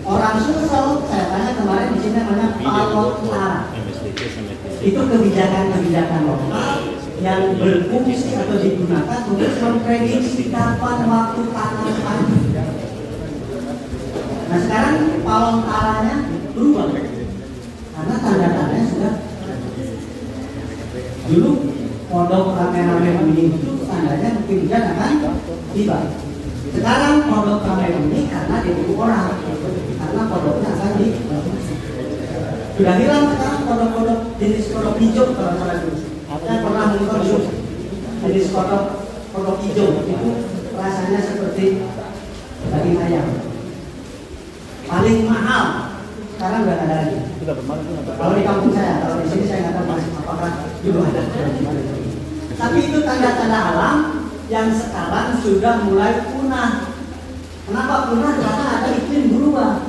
Orang Sulsel saya tanya kemarin di sini namanya Palontara. Itu kebijakan-kebijakan lokal yang berfungsi atau digunakan untuk memprediksi kapan waktu tanam padi. Nah sekarang Palontaranya berubah karena tanda-tandanya sudah. Dulu pondok rame-rame begini itu tandanya mungkin hujan akan tiba. Sekarang pondok rame ini karena ditunggu orang, karena pondoknya akan di. Sudah hilang sekarang pondok-pondok jenis kodok hijau kalau salah dulu. Saya pernah mengkonsumsi jenis kodok hijau itu rasanya seperti daging ayam. Paling mahal sekarang udah ada lagi. Kalau di kampung saya, kalau di sini saya nggak tahu masih apakah dulu ada. Tapi itu tanda-tanda alam yang sekarang sudah mulai punah. Kenapa punah? Karena ada iklim berubah.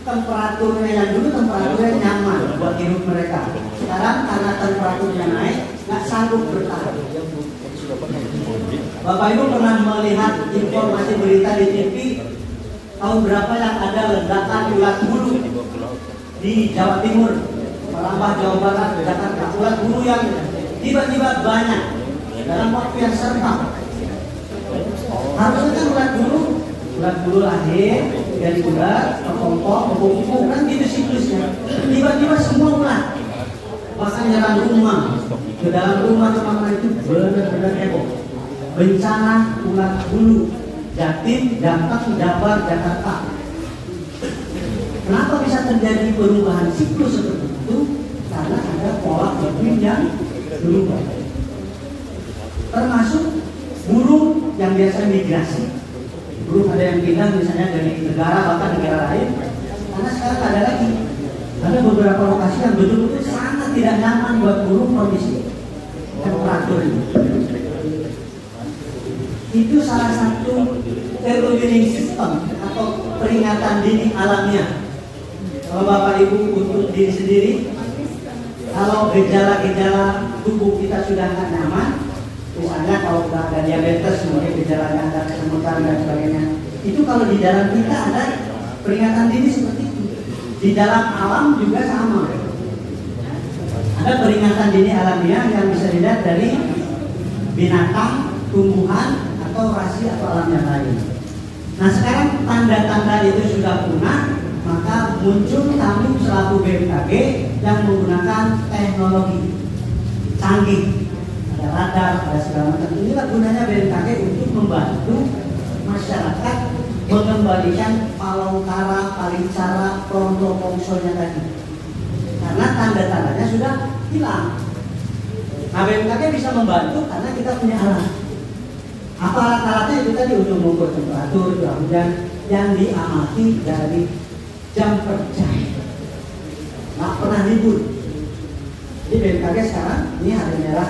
Temperaturnya yang dulu temperaturnya nyaman buat hidup mereka. Sekarang karena temperaturnya naik, nggak sanggup bertahan. Bapak Ibu pernah melihat informasi berita di TV tahun berapa yang ada ledakan ulat bulu di Jawa Timur, merambah Jawa Barat, Jakarta. Ulat bulu yang tiba-tiba banyak dalam waktu yang serta. Harusnya kan ulat bulu lahir dari ulat, kepompong, kupu-kupu, kan gitu siklusnya. Tiba-tiba semua ulat, bahkan nyerang rumah, ke dalam rumah itu benar-benar heboh. Bencana ulat bulu, Jatim, Jakarta, Jabar, Jakarta. Kenapa bisa terjadi perubahan siklus seperti itu? Karena ada pola iklim yang berubah. Termasuk burung yang biasa migrasi. Burung ada yang pindah misalnya dari negara bahkan negara lain. Karena sekarang ada lagi. Ada beberapa lokasi yang betul-betul sangat tidak nyaman buat burung kondisi temperatur ini. Itu salah satu early warning system atau peringatan dini alamiah. Kalau Bapak Ibu untuk diri sendiri, kalau gejala-gejala tubuh kita sudah nggak nyaman, misalnya kalau sudah ada diabetes, mungkin gejalanya ada kesemutan dan sebagainya, itu kalau di dalam kita ada peringatan dini seperti itu. Di dalam alam juga sama. Ada peringatan dini alamiah yang bisa dilihat dari binatang, tumbuhan, atau rasi atau alam yang lain. Nah sekarang tanda-tanda itu sudah punah, maka muncul kami selaku BMKG yang menggunakan teknologi canggih. Ada radar, ada segala macam. Inilah gunanya BMKG untuk membantu masyarakat mengembalikan palongkara, palicara, pronto-pongsonya tadi. Karena tanda-tandanya sudah hilang. Nah BMKG bisa membantu karena kita punya alat. Apa alat-alatnya itu tadi untuk mengukur temperatur, curah hujan yang diamati dari jam kerja. Nggak pernah libur. Jadi BMKG sekarang ini hari merah,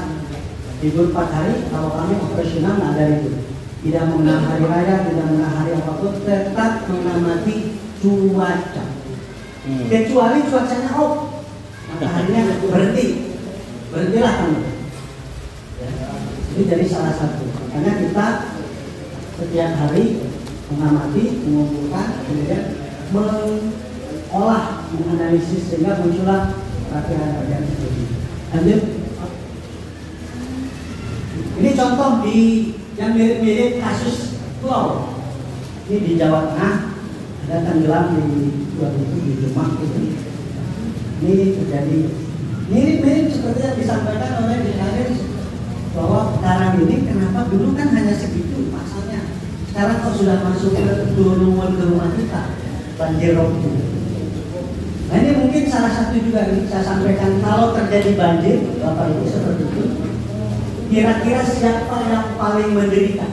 libur 4 hari. Kalau kami operasional nggak ada libur. Tidak mengenal hari raya, tidak mengenal hari apapun, tetap mengamati cuaca. Kecuali cuacanya off, mataharinya berhentilah kamu. Ini jadi salah satu. Makanya kita setiap hari mengamati, mengumpulkan, kemudian mengolah, menganalisis sehingga muncullah perkiraan seperti ini. Lanjut. Ini contoh yang mirip-mirip kasus pulau. Ini di Jawa Tengah ada tenggelam di Demak itu. Ini terjadi mirip-mirip seperti yang disampaikan oleh Dikaris bahwa sekarang ini kenapa dulu kan hanya segitu pasalnya. Sekarang kok sudah masuk ke rumah kita banjir rob itu. Nah ini mungkin salah satu juga yang saya sampaikan, kalau terjadi banjir Bapak Ibu seperti itu, kira-kira siapa yang paling menderita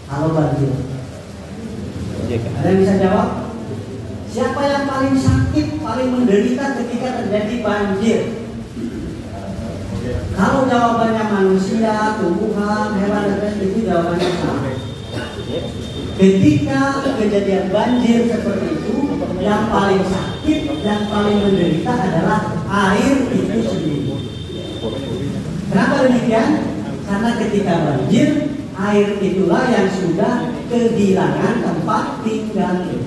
kalau banjir? Ada yang bisa jawab? Siapa yang paling sakit, paling menderita ketika terjadi banjir? Kalau jawabannya manusia, tumbuhan, hewan, dan lain itu jawabannya sama. Ketika kejadian banjir seperti itu, yang paling sakit, yang paling menderita adalah air itu sendiri. Kenapa demikian? Karena ketika banjir, air itulah yang sudah kehilangan tempat tinggalnya.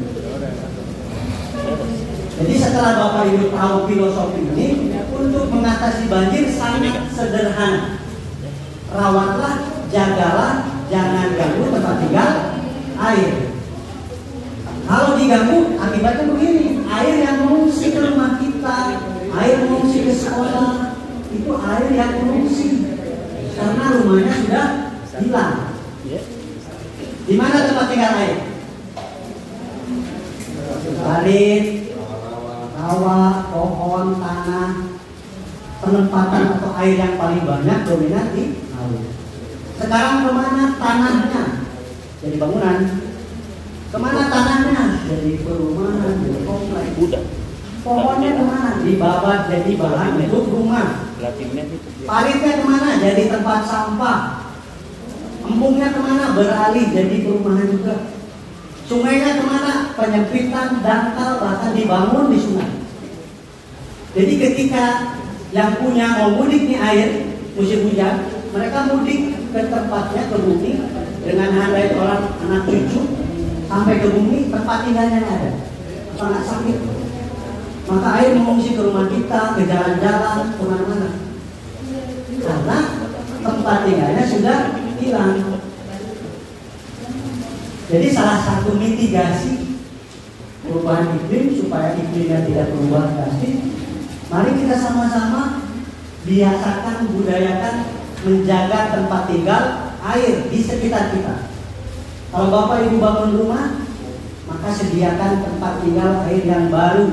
Jadi setelah Bapak Ibu tahu filosofi ini, untuk mengatasi banjir sangat sederhana. Rawatlah, jagalah, jangan ganggu tempat tinggal air. Kalau diganggu, akibatnya begini: air yang mengungsi ke rumah kita, air mengungsi ke sekolah, itu air yang mengungsi karena rumahnya sudah hilang. Di mana tempat tinggal air? Parit, rawa, pohon, tanah. Penempatan atau air yang paling banyak dominan di laut. Sekarang kemana tanahnya? Jadi bangunan. Kemana tanahnya? Jadi perumahan, jadi kompleks. Pohonnya kemana? Dibawa jadi bahan untuk rumah. Paritnya kemana? Jadi tempat sampah. Embungnya kemana? Beralih jadi perumahan juga. Sungainya kemana? Penyempitan, dangkal, bahkan dibangun di sungai. Jadi ketika yang punya mau mudik nih air musim hujan, mereka mudik ke tempatnya, ke bumi dengan handai orang anak cucu sampai ke bumi, tempat tinggalnya ada. Apa nggak sakit? Maka air mengungsi ke rumah kita, ke jalan-jalan, kemana-mana. Karena tempat tinggalnya sudah hilang. Jadi salah satu mitigasi perubahan iklim supaya iklimnya tidak berubah drastis, mari kita sama-sama biasakan, budayakan menjaga tempat tinggal air di sekitar kita. Kalau Bapak Ibu bangun rumah, maka sediakan tempat tinggal air yang baru.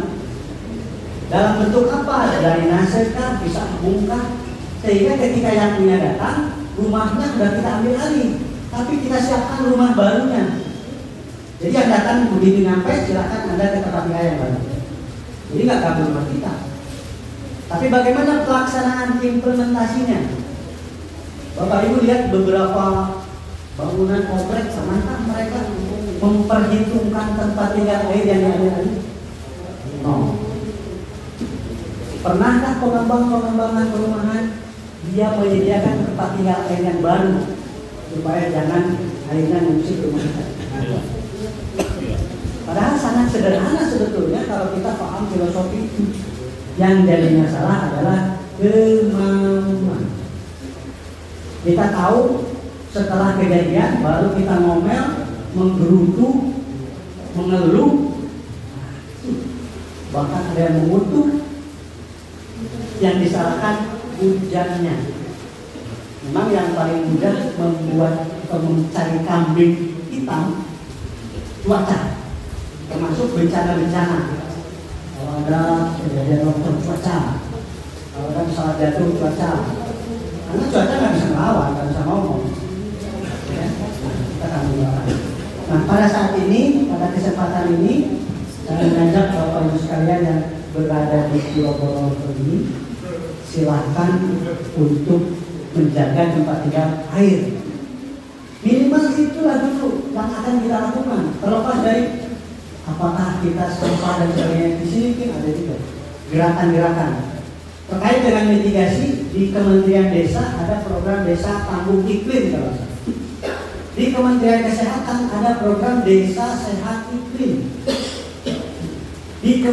Dalam bentuk apa? Dari nasekah, bisa membungkah, sehingga ketika yang punya datang, rumahnya sudah kita ambil alih, tapi kita siapkan rumah barunya. Jadi yang datang begitu nyampe, silakan Anda ke tempat tinggal yang baru. Jadi nggak ganggu rumah kita. Tapi bagaimana pelaksanaan implementasinya? Bapak Ibu lihat beberapa bangunan kompleks, semangat mereka memperhitungkan tempat tinggal air yang ada. No. Pernahkah pengembangan perumahan dia menyediakan tempat tinggal air yang baru supaya jangan airnya mengusik rumah kita? Padahal sangat sederhana sebetulnya kalau kita paham filosofi itu. Yang jadi masalah adalah kemauan. Kita tahu setelah kejadian baru kita ngomel, menggerutu, mengeluh, bahkan ada yang mengutuk. Yang disalahkan hujannya. Memang yang paling mudah membuat atau mencari kambing hitam cuaca, termasuk bencana-bencana. Kalau ada kejadian longsor cuaca, kalau ada pesawat jatuh cuaca, karena cuaca nggak bisa melawan, nggak bisa ngomong. Ya? Kita akan melawan. Nah, pada saat ini, pada kesempatan ini, saya mengajak Bapak Ibu sekalian yang berada di Pulau Borobudur ini, silahkan untuk menjaga tempat tinggal air. Minimal itulah dulu yang akan kita lakukan. Terlepas dari apakah kita sampah dan sebagainya di sini, mungkin ada juga gerakan-gerakan terkait dengan mitigasi. Di Kementerian Desa ada program Desa Tangguh Iklim kalau saya. Di Kementerian Kesehatan ada program Desa Sehat Iklim. Di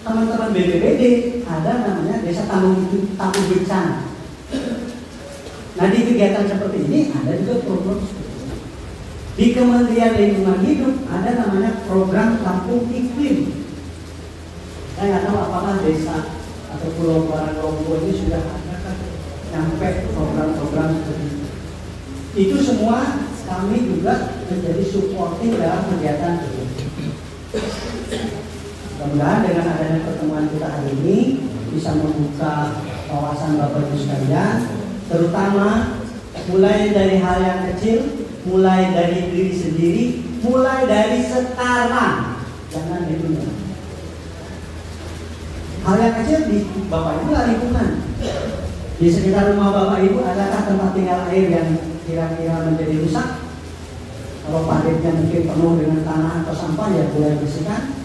teman-teman BPBD ada namanya Desa Tangguh Bencana. Nah, di kegiatan seperti ini ada juga program. Di Kementerian Lingkungan Hidup ada namanya program Kampung Iklim. Saya nggak tahu apakah desa atau Pulau Lombok ini sudah ada sampai program-program seperti itu. Itu semua kami juga menjadi supporting dalam kegiatan itu. Mudah-mudahan dengan adanya pertemuan kita hari ini bisa membuka wawasan Bapak Ibu sekalian, terutama mulai dari hal yang kecil, mulai dari diri sendiri, mulai dari sekarang, jangan ditunda. Hal yang kecil di Bapak Ibu lingkungan. Di sekitar rumah Bapak Ibu adakah tempat tinggal air yang kira-kira menjadi rusak? Kalau paritnya mungkin penuh dengan tanah atau sampah, ya boleh bersihkan.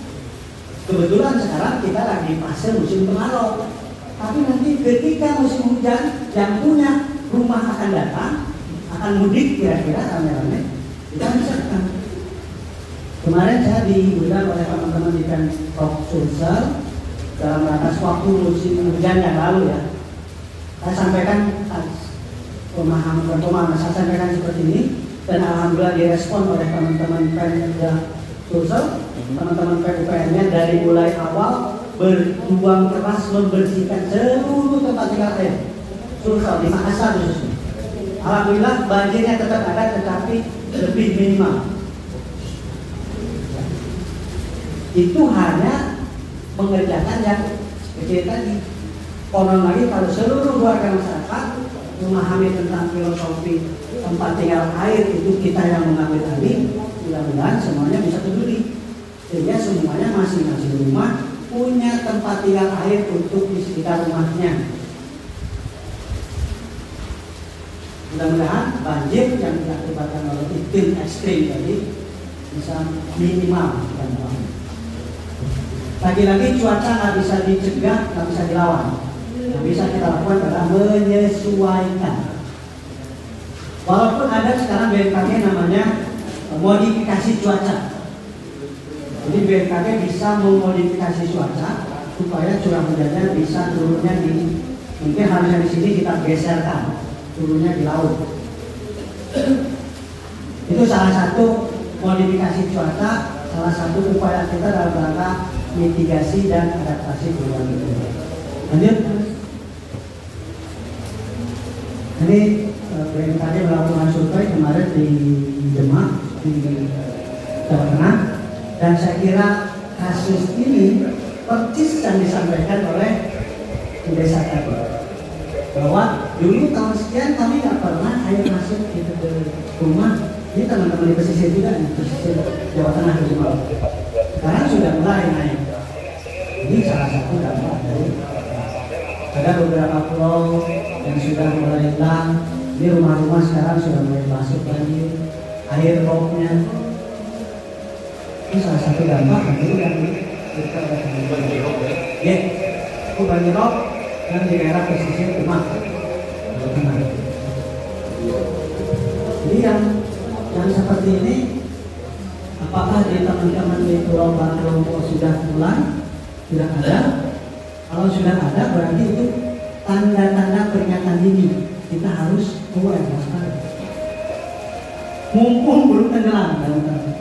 Kebetulan sekarang kita lagi fase musim kemarau, tapi nanti ketika musim hujan, yang punya rumah akan datang, akan mudik kira-kira rame-rame, kita bisa kan. Kemarin saya diundang oleh teman-teman di Pemprov Sulsel dalam batas waktu musim hujan yang lalu ya. Saya sampaikan pemahaman saya sampaikan seperti ini, dan alhamdulillah direspon oleh teman-teman Pemprov Sulsel. Teman-teman PUPR-nya dari mulai awal berjuang keras membersihkan seluruh tempat tinggal air Sulsel di Makassar khususnya. Alhamdulillah banjirnya tetap ada, tetapi lebih minimal. Itu hanya mengerjakan yang kecil tadi. Konon lagi kalau seluruh warga masyarakat memahami tentang filosofi tempat tinggal air itu kita yang mengambil alih, mudah-mudahan semuanya bisa peduli. Sehingga semuanya masing-masing rumah punya tempat tinggal air untuk di sekitar rumahnya. Mudah-mudahan banjir yang diakibatkan oleh iklim ekstrim tadi bisa minimal dampak. Lagi-lagi cuaca nggak bisa dicegah, nggak bisa dilawan. Yang bisa kita lakukan adalah menyesuaikan. Walaupun ada sekarang BMKG namanya modifikasi cuaca. Jadi BMKG bisa memodifikasi cuaca supaya curah hujannya bisa turunnya di, mungkin harusnya di sini kita geserkan, turunnya di laut. Itu salah satu modifikasi cuaca, salah satu upaya kita dalam rangka mitigasi dan adaptasi perubahan iklim. Lanjut. Ini BMKG melakukan survei kemarin di Demak, di Jawa Tengah, dan saya kira kasus ini persis yang disampaikan oleh desa tadi, bahwa dulu tahun sekian kami nggak pernah air masuk ke rumah. Ini teman-teman di pesisir juga, di pesisir Jawa Tengah di Demak. Sekarang sudah mulai naik. Ini salah satu dampak dari ada beberapa pulau yang sudah mulai hilang. Ini rumah-rumah sekarang sudah mulai masuk lagi air lautnya. Ini salah satu dampak dari yang kita banjirop ya. Ya, itu banjirop dan di daerah pesisir Demak. Jadi yang seperti ini, apakah di teman-teman di Pulau Bangka sudah mulai? Sudah ada? Kalau sudah ada, berarti itu tanda-tanda peringatan dini. Kita harus mulai waspada. Mumpung belum tenggelam dalam tanda.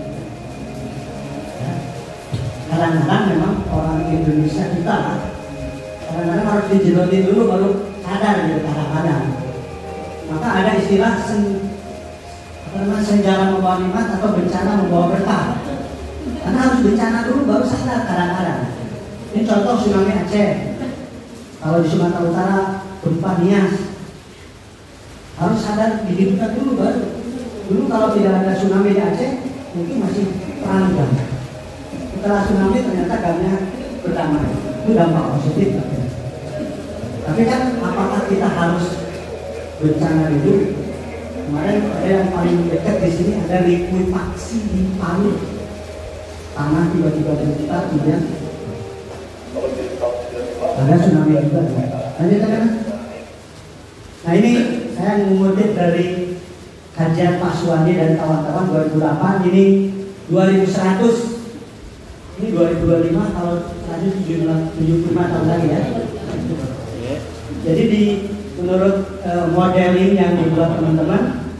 Kadang-kadang memang orang Indonesia kita kadang-kadang harus dijelotin dulu baru sadar gitu kadang-kadang. Maka ada istilah senjata membawa nikmat atau bencana membawa berkah. Karena harus bencana dulu baru sadar kadang-kadang. Ini contoh tsunami Aceh. Kalau di Sumatera Utara gempa Nias, harus sadar dihidupkan dulu baru. Dulu kalau tidak ada tsunami di Aceh mungkin masih perang gang. Setelah tsunami ternyata gangnya berdamai. Itu dampak positif. Tapi kan apakah kita harus bencana dulu? Kemarin ada yang paling dekat di sini ada likuifaksi di Palu. Tanah tiba-tiba bergetar, kemudian ada tsunami juga. Lanjut kan? Nah ini saya mengutip dari kajian Pak Suwandi dan kawan-kawan 2008, ini 2100. Ini 2025, kalau lanjut 75 tahun lagi ya. Jadi menurut modeling yang dibuat teman-teman,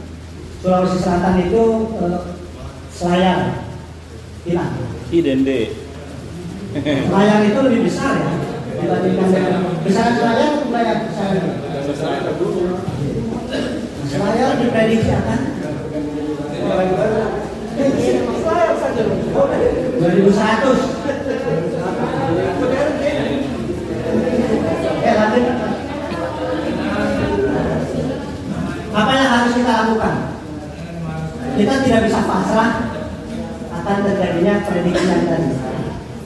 Sulawesi Selatan itu Selayar hilang. Idende. Selayar itu lebih besar ya dibandingkan dengan besar Selayar atau Selayar besar? Selayar diprediksi akan 2100. Lanjut. Apa yang harus kita lakukan? Kita tidak bisa pasrah akan terjadinya prediksi yang tadi.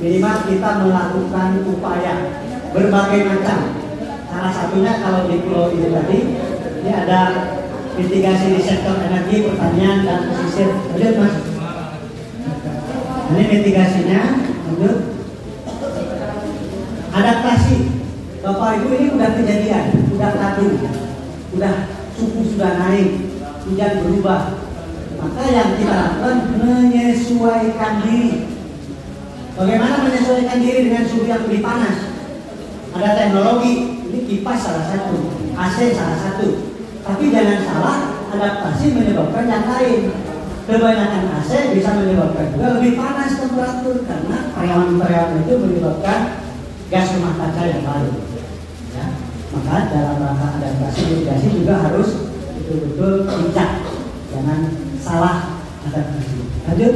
Minimal kita melakukan upaya berbagai macam. Salah satunya kalau di pulau ini tadi, ini ada mitigasi di sektor energi, pertanian, dan pesisir. Lanjut mas. Ini mitigasinya. Lanjut. Adaptasi. Bapak Ibu, ini udah kejadian, udah kadung, udah suhu sudah naik, hujan berubah. Maka yang kita lakukan menyesuaikan diri. Bagaimana menyesuaikan diri dengan suhu yang lebih panas? Ada teknologi, ini kipas salah satu, AC salah satu. Tapi jangan salah, adaptasi menyebabkan yang lain. Kebanyakan AC bisa menyebabkan juga lebih panas temperatur karena karyawan-karyawan itu menyebabkan gas rumah kaca yang baru. Ya. Maka dalam rangka adaptasi mitigasi juga harus betul-betul bijak, jangan salah adaptasi. Lanjut.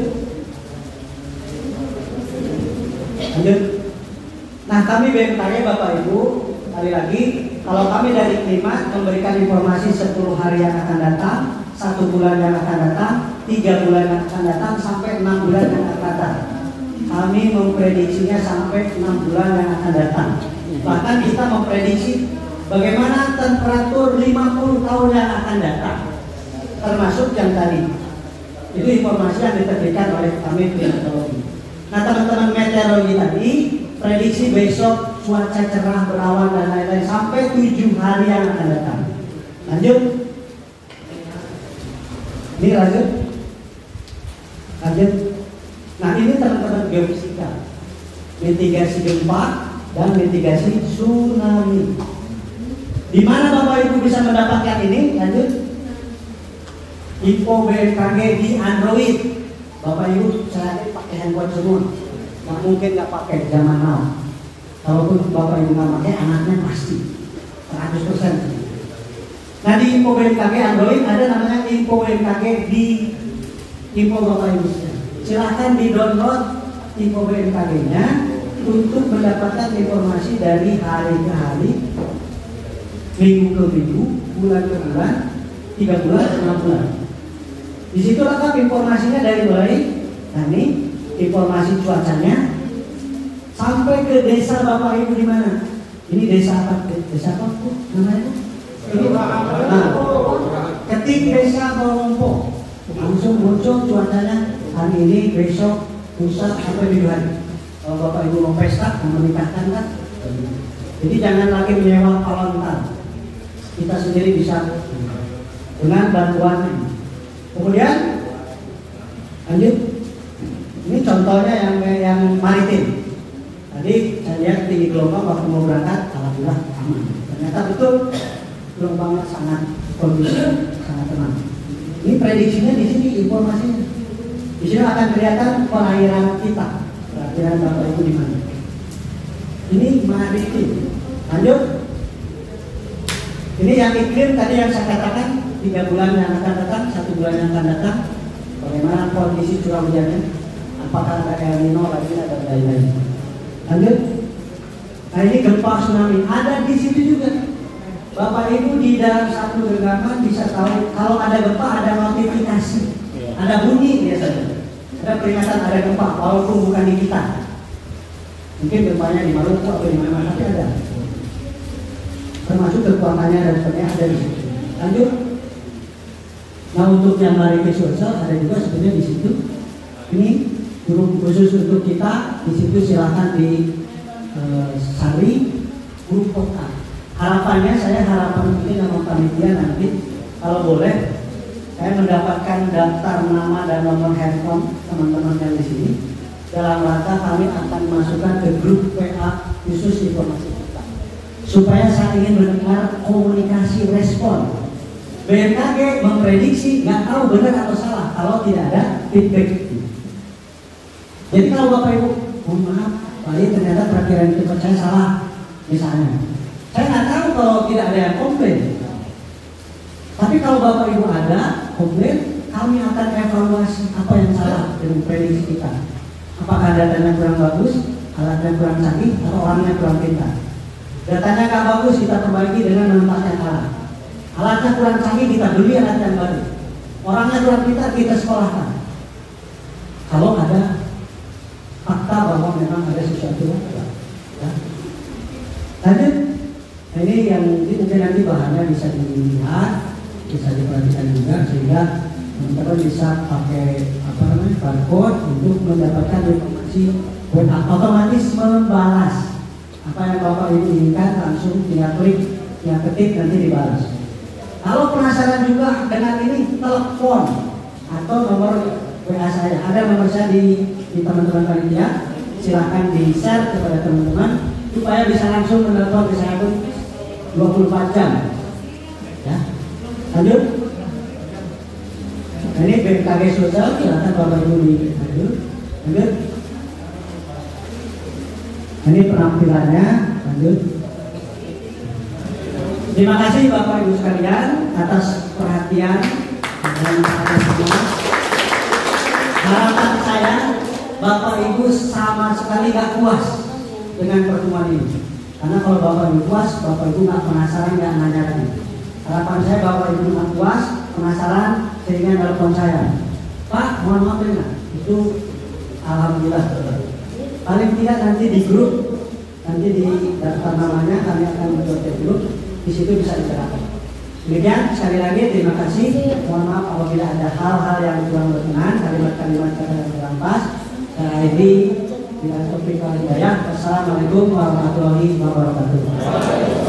Nah kami BMKG Bapak Ibu, sekali lagi, kalau kami dari Klima memberikan informasi 10 hari yang akan datang, 1 bulan yang akan datang, 3 bulan yang akan datang, sampai 6 bulan yang akan datang. Kami memprediksinya sampai 6 bulan yang akan datang. Bahkan kita memprediksi bagaimana temperatur 50 tahun yang akan datang. termasuk yang tadi. Itu informasi yang diterbitkan oleh kami meteorologi. Nah teman-teman meteorologi tadi prediksi besok cuaca cerah berawan dan lain-lain sampai 7 hari yang akan datang. Lanjut. Ini lanjut. Nah ini teman-teman geofisika, mitigasi gempa dan mitigasi tsunami. Di mana Bapak Ibu bisa mendapatkan ini? Lanjut. Info BMKG di Android. Bapak Ibu saya pakai handphone semua. Nggak mungkin nggak pakai zaman now. Kalaupun Bapak Ibu nggak pakai, anaknya pasti 100%. Nah di info BMKG Android ada namanya info BMKG di info Bapak Ibu. Silahkan di download info BMKG-nya untuk mendapatkan informasi dari hari ke hari, minggu ke minggu, bulan ke bulan, 3 bulan, 6 bulan. Di situ lengkap informasinya dari mulai ini informasi cuacanya sampai ke desa Bapak Ibu di mana. Ini desa apa? Desa apa Bu? Namanya? Nah, ketik desa Bawangpo langsung muncul cuacanya hari ini, besok, lusa sampai minggu hari. Kalau Bapak Ibu mau pesta, mau menikahkan kan? Jadi jangan lagi menyewa kolontar. Kita sendiri bisa dengan bantuan. Kemudian lanjut. Ini contohnya yang maritim. Tadi saya lihat tinggi gelombang waktu mau berangkat, alhamdulillah aman. Ternyata betul gelombangnya sangat kondisi sangat tenang. Ini prediksinya di sini, informasinya. Di sini akan kelihatan perairan kita. Perairan Bapak Ibu di mana? Ini maritim. Lanjut. Ini yang iklim tadi yang saya katakan 3 bulan yang akan datang, 1 bulan yang akan datang. Bagaimana kondisi curah hujannya? Apakah ada El Nino lagi dan lain-lain. Lanjut. Nah ini gempa tsunami ada di situ juga. Bapak Ibu di dalam satu genggaman bisa tahu kalau ada gempa ada notifikasi, ada bunyi biasanya, ada peringatan ada gempa walaupun bukan di kita. Mungkin gempanya di Maluku atau di mana tapi ada. Termasuk kekuatannya dan sebagainya ada di situ. Lanjut. Nah untuk yang maritim sosial ada juga sebenarnya di situ. Ini grup khusus untuk kita di situ silahkan di sari grup kota. Harapannya saya mungkin sama panitia nanti kalau boleh saya mendapatkan daftar nama dan nomor handphone teman-teman yang di sini. Dalam rangka kami akan masukkan ke grup WA khusus informasi kita. Supaya saya ingin mendengar komunikasi respon. BMKG memprediksi nggak tahu benar atau salah kalau tidak ada feedback. Jadi kalau Bapak Ibu, mohon maaf, Pak ternyata perkiraan itu saya salah, misalnya. Saya nggak tahu kalau tidak ada yang komplain. Tapi kalau Bapak Ibu ada komplain, kami akan evaluasi apa yang salah dengan prediksi kita. Apakah datanya kurang bagus, alatnya kurang canggih, atau orangnya kurang pintar. Datanya nggak bagus, kita perbaiki dengan menempatkan alat. Alatnya kurang canggih, kita beli alat yang baru. Orangnya kurang pintar, kita sekolahkan. Kalau ada fakta bahwa memang ada sesuatu ya. Lanjut. Nah, ini yang mungkin nanti bahannya bisa dilihat, bisa diperhatikan juga sehingga teman-teman bisa pakai barcode untuk mendapatkan informasi dan otomatis membalas apa yang Bapak Ibu inginkan langsung tinggal klik, tinggal ketik nanti dibalas. Kalau penasaran juga dengan ini, telepon atau nomor WA saya. Ada nomor saya di teman-teman panitia. Silahkan di share kepada teman-teman supaya bisa langsung menelpon ke saya 24 jam. Ya. Lanjut. Nah, ini BMKG sosial, silahkan Bapak Ibu lanjut. Lanjut. Ini penampilannya. Lanjut. Terima kasih Bapak Ibu sekalian atas perhatian dan atas semua. Harapan saya Bapak Ibu sama sekali gak puas dengan pertemuan ini. Karena kalau Bapak Ibu puas, Bapak Ibu gak penasaran, gak nanya lagi. Harapan saya Bapak Ibu gak puas, penasaran, sehingga telepon saya. Pak, mohon maaf ya, itu alhamdulillah. Paling tidak nanti di grup, nanti di daftar namanya kami akan membuat grup. Di situ bisa diserahkan. Demikian, sekali lagi terima kasih. Mohon maaf apabila ada hal-hal yang kurang berkenan, kalimat-kalimat kata yang kurang pas. Ini bila topik kalian. Assalamualaikum warahmatullahi wabarakatuh.